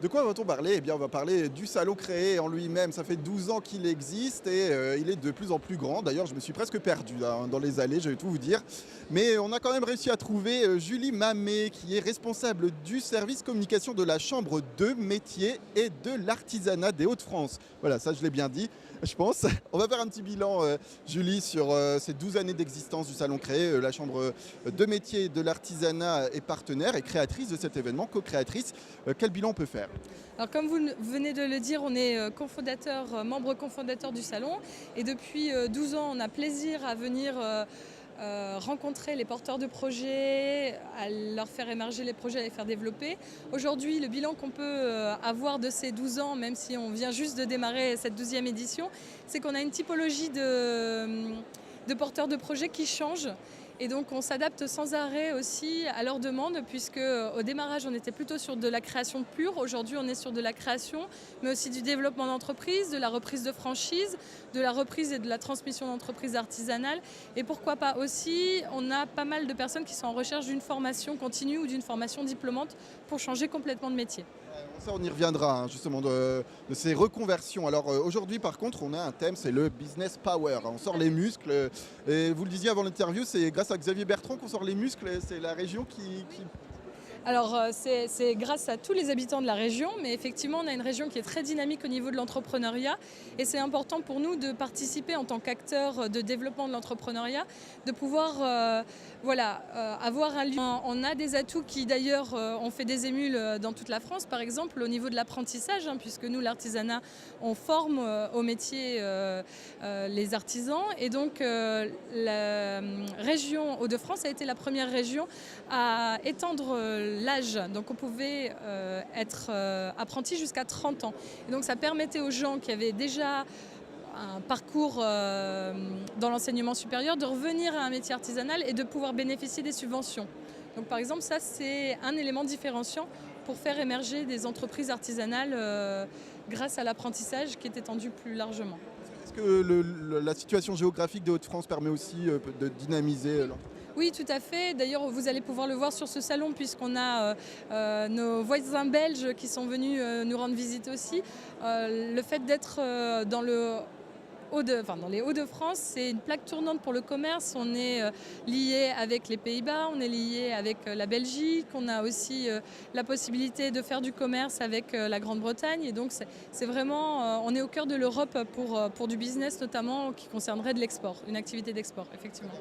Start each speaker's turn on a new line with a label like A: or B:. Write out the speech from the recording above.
A: De quoi va-t-on parler? Eh bien, on va parler du salon créé en lui-même. Ça fait 12 ans qu'il existe et il est de plus en plus grand. D'ailleurs, je me suis presque perdu là, dans les allées, je vais tout vous dire. Mais on a quand même réussi à trouver Julie Mamet, qui est responsable du service communication de la Chambre de métiers et de l'artisanat des Hauts-de-France. Voilà, ça je l'ai bien dit, je pense. On va faire un petit bilan, Julie, sur ces 12 années d'existence du salon créé. La Chambre de métiers et de l'artisanat est partenaire et créatrice de cet événement, co-créatrice. Quel bilan on peut faire?
B: Alors comme vous venez de le dire, on est membre cofondateur du salon et depuis 12 ans, on a plaisir à venir rencontrer les porteurs de projets, à leur faire émerger les projets, à les faire développer. Aujourd'hui, le bilan qu'on peut avoir de ces 12 ans, même si on vient juste de démarrer cette 12e édition, c'est qu'on a une typologie de porteurs de projets qui change. Et donc on s'adapte sans arrêt aussi à leurs demandes, puisque au démarrage on était plutôt sur de la création pure. Aujourd'hui on est sur de la création, mais aussi du développement d'entreprise, de la reprise de franchise, de la reprise et de la transmission d'entreprises artisanales. Et pourquoi pas aussi, on a pas mal de personnes qui sont en recherche d'une formation continue ou d'une formation diplômante pour changer complètement de métier.
A: Ça, on y reviendra hein, justement de ces reconversions. Alors aujourd'hui, par contre, on a un thème, c'est le business power. On sort les muscles. Et vous le disiez avant l'interview, c'est grâce à Xavier Bertrand qu'on sort les muscles. C'est la région qui...
B: Alors c'est grâce à tous les habitants de la région, mais effectivement on a une région qui est très dynamique au niveau de l'entrepreneuriat et c'est important pour nous de participer en tant qu'acteurs de développement de l'entrepreneuriat, de pouvoir avoir un lieu. On a des atouts qui d'ailleurs ont fait des émules dans toute la France, par exemple au niveau de l'apprentissage, puisque nous l'artisanat on forme au métier les artisans et donc la région Hauts-de-France a été la première région à étendre l'âge, donc on pouvait être apprenti jusqu'à 30 ans. Et donc ça permettait aux gens qui avaient déjà un parcours dans l'enseignement supérieur de revenir à un métier artisanal et de pouvoir bénéficier des subventions. Donc par exemple ça c'est un élément différenciant pour faire émerger des entreprises artisanales grâce à l'apprentissage qui est étendu plus largement.
A: Est-ce que la situation géographique des Hauts-de-France permet aussi de dynamiser
B: Oui, tout à fait. D'ailleurs, vous allez pouvoir le voir sur ce salon puisqu'on a nos voisins belges qui sont venus nous rendre visite aussi. Le fait d'être dans les Hauts-de-France, c'est une plaque tournante pour le commerce. On est lié avec les Pays-Bas, on est lié avec la Belgique, on a aussi la possibilité de faire du commerce avec la Grande-Bretagne. Et donc, c'est vraiment, on est au cœur de l'Europe pour du business notamment qui concernerait de l'export, une activité d'export, effectivement.